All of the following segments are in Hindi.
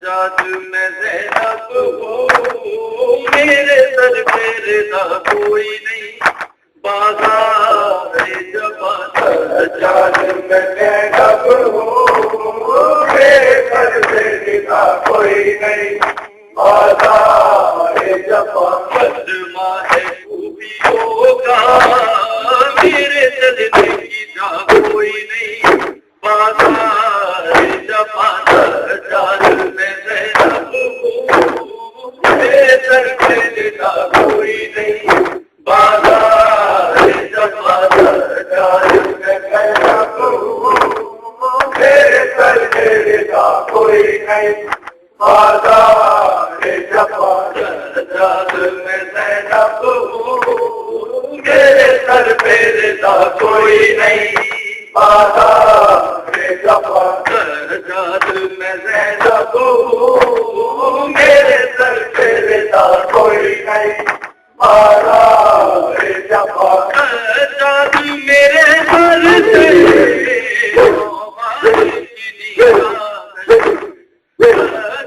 जात में ज़ैनब हो मेरे सर पे रिज़ा कोई नहीं बाज़ार जब जात में ज़ैनब हो मेरे सर पे रिज़ा कोई नहीं बाज़ार जब कदमा है खूबियों का मेरे चलने की जा कोई नहीं बाज़ार जब जात में ज़ैनब हो मेरे सर पे रिज़ा कोई नहीं बाज़ार जब जात में ज़ैनब हो मेरे सर पे रिज़ा कोई नहीं बाज़ार जब जात में ज़ैनब हो मेरे सर पे रिज़ा कोई नहीं बाज़ार जब जात में ज़ैनब हो मेरे सर पे रिज़ा कोई नहीं बाज़ार जब जात मेरे सर से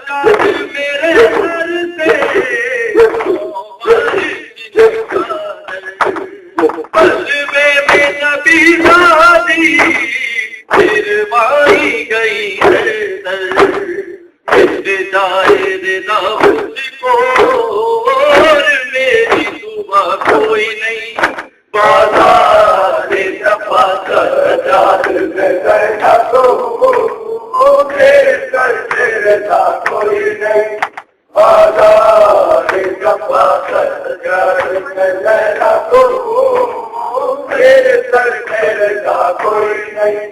जात मेरे सर से पलवे में नबी शादी फिर मारी गई है दर जाए रिदा मुझको और मेरी दुआ कोई नहीं बाज़ार जफा जात में ज़ैनब हो मेरे सर पे रिज़ा कोई नहीं बाज़ार जब जात में ज़ैनब हो मेरे सर पे रिज़ा कोई नहीं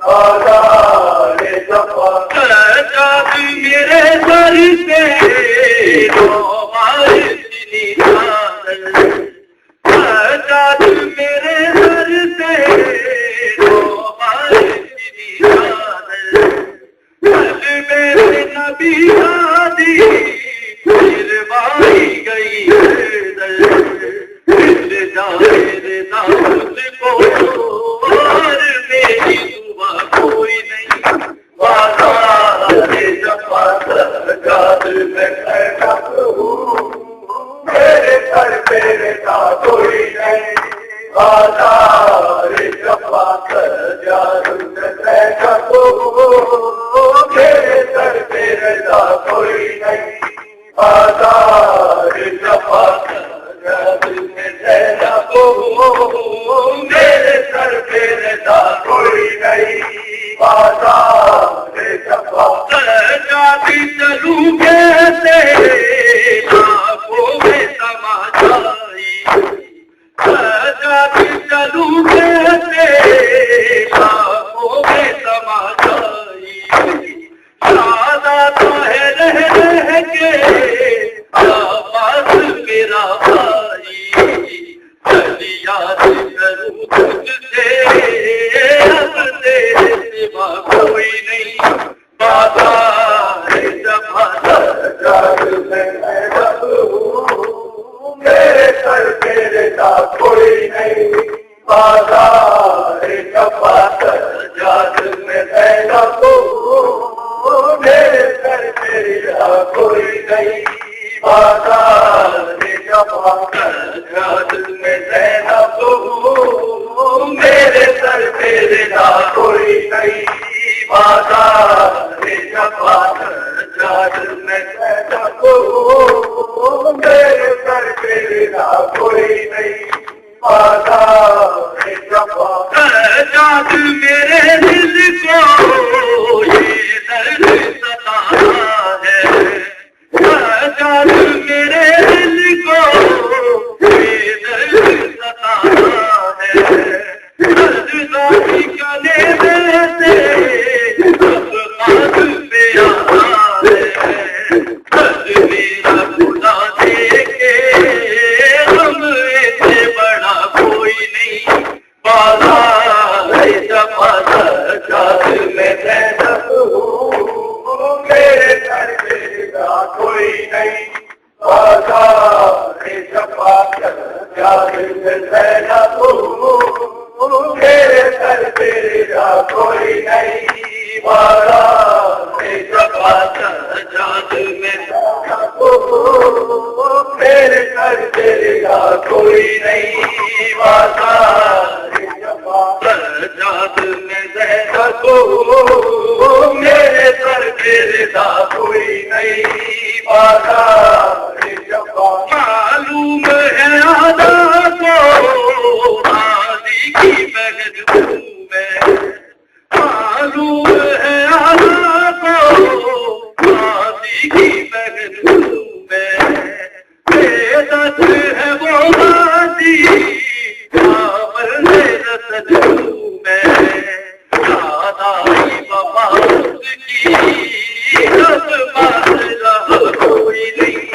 बाज़ार जब जात मेरे सर से जात मेरे सर से मेरे नबी शादी फिर मारी गई जाए रिज़ा मुझको और मेरी दुआ कोई नहीं बाज़ार जफा जात में ज़ैनब हो मेरे सर पे रिज़ा कोई नहीं बाज़ार जब जात में ज़ैनब हो मेरे सर पे रिज़ा कोई नहीं बाज़ार जब जात में ज़ैनब हो मेरे सर पे रिज़ा कोई नहीं बाज़ार जब जाती चलूं कैसे आँखों में तमाशाई जाती चलूं कैसे आँखों में तमाशाई सादा तो है रह के आवाज़ मेरा भाई चली याद करूं तुझसे अब तेरे सिवा कोई नहीं बाज़ार जफा जात में ज़ैनब हो मेरे सर पे रिज़ा कोई नहीं बाज़ार जब जात में ज़ैनब हो मेरे सर पे रिज़ा कोई नहीं बाज़ार जब जात में ज़ैनब हो मेरे सर पे रिज़ा कोई नहीं बाज़ार जब जात में ज़ैनब हो मेरे सर पे रिज़ा कोई नहीं बाज़ार जब जात मेरे दिल को ये दर्द सताता है जात मेरे दिल को ये दर्द सताता है दर्द साथी कने में से अब हाथ पे आता है दर्द मेरा खुदा देखे हम ऐसे बड़ा कोई नहीं बाज़ार जफा जात में ज़ैनब हो जात में मेरे सर तेरा कोई नहीं वादा जात में जैसा को मेरे सर तेरा कोई नहीं वादा मालूम है आदा को आदि की महजूम में मालूम है आदा को आदि की महजूम में बेदत है वो आदि कामल ने रसजू में दादाई बाबा उसकी रस बादला कोई नहीं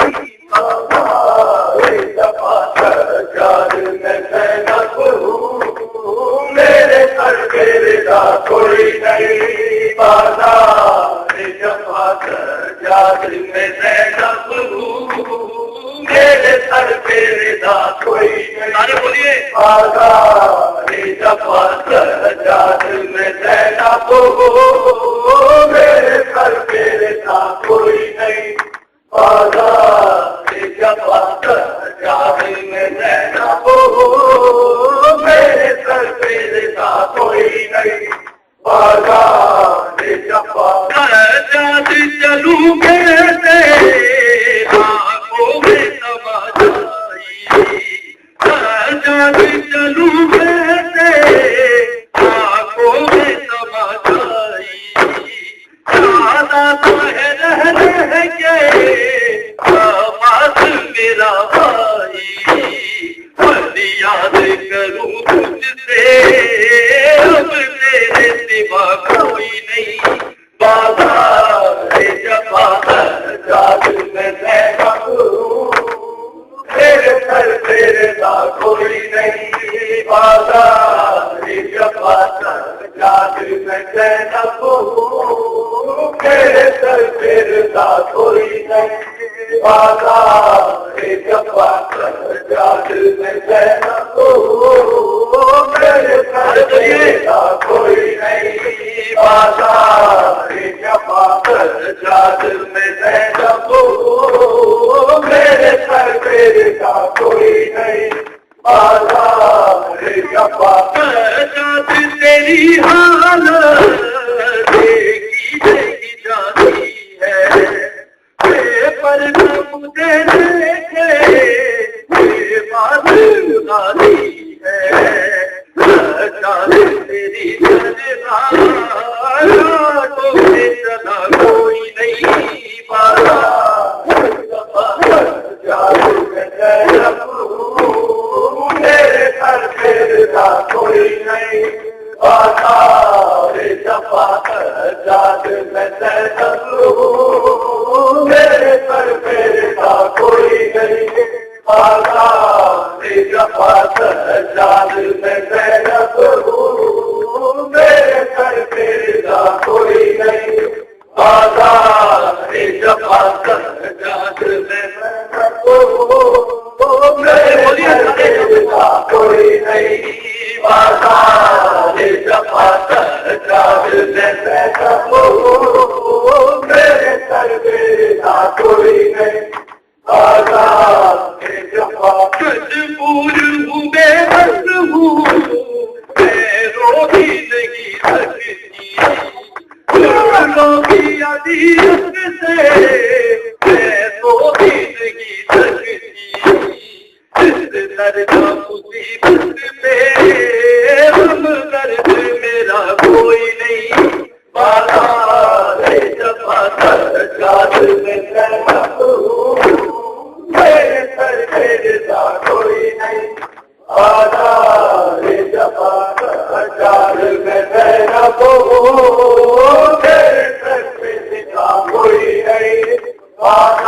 मेरे सर तेरा कोई नहीं वादा जात में जैनब मेरे सर तेरा कोई नहीं बोलिए वादा जात में जैनब मेरे सर तेरा कोई नहीं वादा जात में जैनब मेरे सर तेरा कोई नहीं वादा जात चलू कहते आंखों में तमाशाई जात चलू कहते आंखों में तमाशाई ज्यादा तो है रहने के पास मेरा भाई बड़ी याद करूं तुझसे अब तेरे सिवा कोई नहीं बाबा जात में मेरे सर तेरा कोई नहीं वादा जात में मेरे सर तेरा कोई नहीं वादा जात में मेरे सर तेरा कोई नहीं वादा जात में मेरे सर तेरा कोई नहीं वादा जात तेरी हालत देखी देखी जाती है पर मुझे देखे बात आती है जात तेरी चला कोई नहीं पाता मेरे सर तेरा कोई नहीं वादा जात में मेरे सर तेरा कोई नहीं वादा जात में मेरे सर तेरा कोई नहीं वादा जात में मेरे तेरा कोई नहीं वादा जात में मेरे सर तेरा कोई नहीं वादा मजबूर हूँ बेबस हूँ मैं रो भी नहीं सकती लो की अदीत से मैं तो भी नहीं सकती इस दर्द मुसीबत पे हम दर्द मेरा कोई नहीं वादा जात में मेरे सर तेरा कोई नहीं वादा जात में मेरे सर तेरा कोई नहीं वादा